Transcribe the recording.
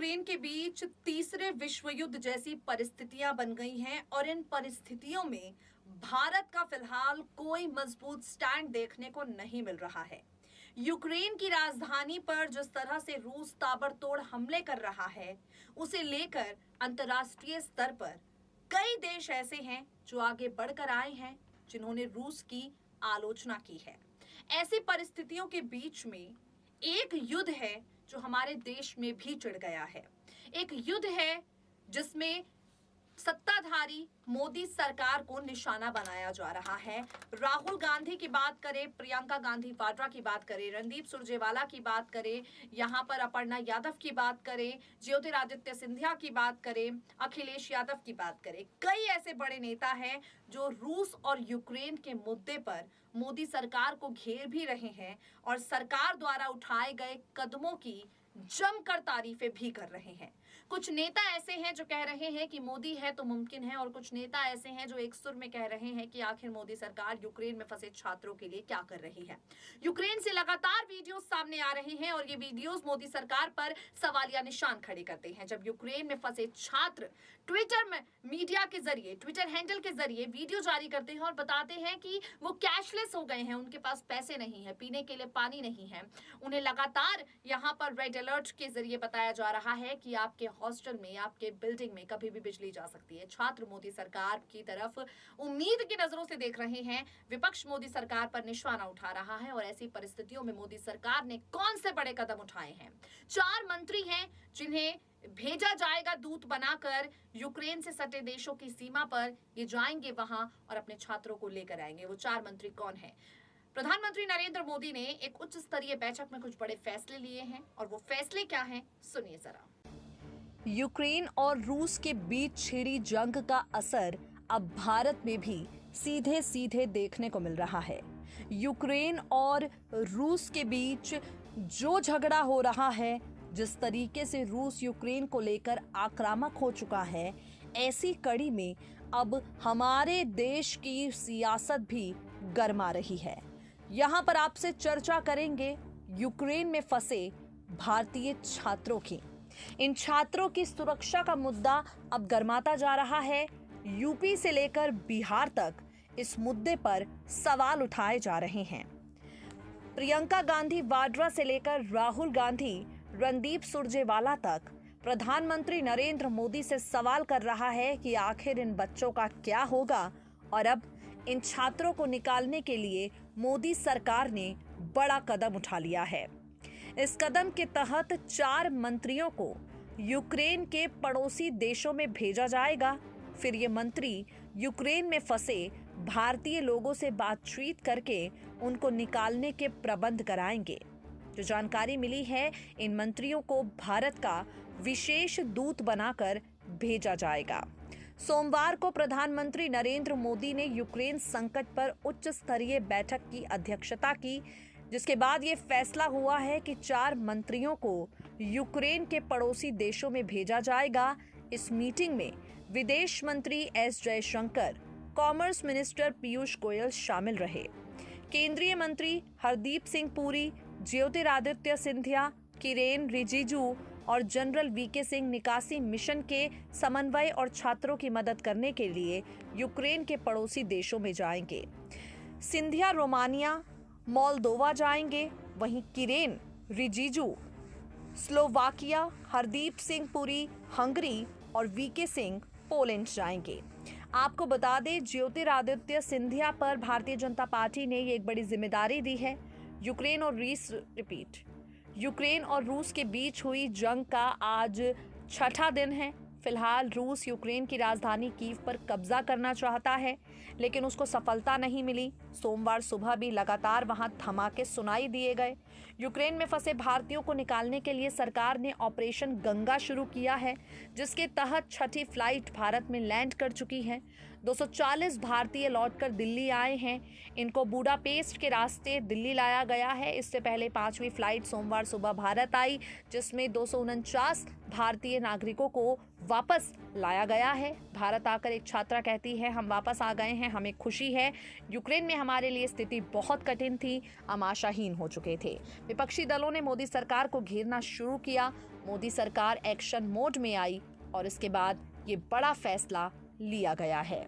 Ukraine के बीच तीसरे विश्व युद्ध जैसी परिस्थितियां बन गई हैं और इन परिस्थितियों में भारत का फिलहाल कोई मजबूत स्टैंड देखने को नहीं मिल रहा है। यूक्रेन की राजधानी पर जिस तरह से रूस ताबड़तोड़ हमले कर रहा है, उसे लेकर अंतर्राष्ट्रीय स्तर पर कई देश ऐसे हैं जो आगे बढ़कर आए हैं, जिन्होंने रूस की आलोचना की है। ऐसी परिस्थितियों के बीच में एक युद्ध है जो हमारे देश में भी छिड़ गया है। एक युद्ध है जिसमें सत्ताधारी मोदी सरकार को निशाना बनाया जा रहा है। राहुल गांधी की बात करें, प्रियंका गांधी वाड्रा की बात करें, रणदीप सुरजेवाला की बात करें, यहाँ पर अपर्णा यादव की बात करें, ज्योतिरादित्य सिंधिया की बात करें, अखिलेश यादव की बात करें, कई ऐसे बड़े नेता हैं जो रूस और यूक्रेन के मुद्दे पर मोदी सरकार को घेर भी रहे हैं और सरकार द्वारा उठाए गए कदमों की जमकर तारीफें भी कर रहे हैं। कुछ नेता ऐसे हैं जो कह रहे हैं कि मोदी है तो मुमकिन है, और कुछ नेता ऐसे हैं जो एक सुर में कह रहे हैं कि आखिर मोदी सरकार यूक्रेन में फंसे छात्रों के लिए क्या कर रही है। यूक्रेन से लगातार वीडियोस सामने आ रहे हैं और ये वीडियोस मोदी सरकार पर सवालिया निशान खड़े करते हैं। जब यूक्रेन में फंसे छात्र ट्विटर में मीडिया के जरिए, ट्विटर हैंडल के जरिए वीडियो जारी करते हैं और बताते हैं कि वो कैशलेस हो गए हैं, उनके पास पैसे नहीं है, पीने के लिए पानी नहीं है। उन्हें लगातार यहाँ पर रेड अलर्ट के जरिए बताया जा रहा है कि आपके हॉस्टल में, आपके बिल्डिंग में कभी भी बिजली जा सकती है। छात्र मोदी सरकार की तरफ उम्मीद की नजरों से देख रहे हैं। विपक्ष मोदी सरकार पर निशाना उठा रहा है और ऐसी परिस्थितियों में मोदी सरकार ने कौन से बड़े कदम उठाए हैं। 4 मंत्री हैं जिन्हें भेजा जाएगा दूत बनाकर यूक्रेन से सटे देशों की सीमा पर। ये जाएंगे वहां और अपने छात्रों को लेकर आएंगे। वो 4 मंत्री कौन है? प्रधानमंत्री नरेंद्र मोदी ने एक उच्च स्तरीय बैठक में कुछ बड़े फैसले लिए हैं और वो फैसले क्या हैं, सुनिए जरा। यूक्रेन और रूस के बीच छिड़ी जंग का असर अब भारत में भी सीधे सीधे देखने को मिल रहा है। यूक्रेन और रूस के बीच जो झगड़ा हो रहा है, जिस तरीके से रूस यूक्रेन को लेकर आक्रामक हो चुका है, ऐसी कड़ी में अब हमारे देश की सियासत भी गर्मा रही है। यहाँ पर आपसे चर्चा करेंगे यूक्रेन में फंसे भारतीय छात्रों की। इन छात्रों की सुरक्षा का मुद्दा अब गर्माता जा रहा है। यूपी से लेकर बिहार तक इस मुद्दे पर सवाल उठाए जा रहे हैं। प्रियंका गांधी वाड्रा से लेकर राहुल गांधी, रणदीप सुरजेवाला तक प्रधानमंत्री नरेंद्र मोदी से सवाल कर रहा है कि आखिर इन बच्चों का क्या होगा। और अब इन छात्रों को निकालने के लिए मोदी सरकार ने बड़ा कदम उठा लिया है। इस कदम के तहत 4 मंत्रियों को यूक्रेन के पड़ोसी देशों में भेजा जाएगा। फिर ये मंत्री यूक्रेन में फंसे भारतीय लोगों से बातचीत करके उनको निकालने के प्रबंध कराएंगे। जो जानकारी मिली है, इन मंत्रियों को भारत का विशेष दूत बनाकर भेजा जाएगा। सोमवार को प्रधानमंत्री नरेंद्र मोदी ने यूक्रेन संकट पर उच्च स्तरीय बैठक की अध्यक्षता की, जिसके बाद ये फैसला हुआ है कि 4 मंत्रियों को यूक्रेन के पड़ोसी देशों में भेजा जाएगा। इस मीटिंग में विदेश मंत्री S Jaishankar, commerce minister Piyush Goyal शामिल रहे। केंद्रीय मंत्री हरदीप सिंह पुरी, ज्योतिरादित्य सिंधिया, किरेन रिजिजू और जनरल वीके सिंह निकासी मिशन के समन्वय और छात्रों की मदद करने के लिए यूक्रेन के पड़ोसी देशों में जाएंगे। सिंधिया रोमानिया, मोल्दोवा जाएंगे, वहीं किरेन रिजिजू स्लोवाकिया, हरदीप सिंह पुरी हंगरी और वीके सिंह पोलैंड जाएंगे। आपको बता दें, ज्योतिरादित्य सिंधिया पर भारतीय जनता पार्टी ने ये एक बड़ी जिम्मेदारी दी है। यूक्रेन और रूस के बीच हुई जंग का आज 6ठा दिन है। फिलहाल रूस यूक्रेन की राजधानी कीव पर कब्जा करना चाहता है, लेकिन उसको सफलता नहीं मिली। सोमवार सुबह भी लगातार वहां धमाके सुनाई दिए गए। यूक्रेन में फंसे भारतीयों को निकालने के लिए सरकार ने ऑपरेशन गंगा शुरू किया है, जिसके तहत 6ठी फ्लाइट भारत में लैंड कर चुकी है। 240 भारतीय लौटकर दिल्ली आए हैं। इनको बुडापेस्ट के रास्ते दिल्ली लाया गया है। इससे पहले 5वीं फ्लाइट सोमवार सुबह भारत आई, जिसमें 249 भारतीय नागरिकों को वापस लाया गया है। भारत आकर एक छात्रा कहती है, हम वापस आ गए हैं, हमें खुशी है। यूक्रेन में हमारे लिए स्थिति बहुत कठिन थी, हम आशाहीन हो चुके थे। विपक्षी दलों ने मोदी सरकार को घेरना शुरू किया। मोदी सरकार एक्शन मोड में आई और इसके बाद ये बड़ा फैसला लिया गया है।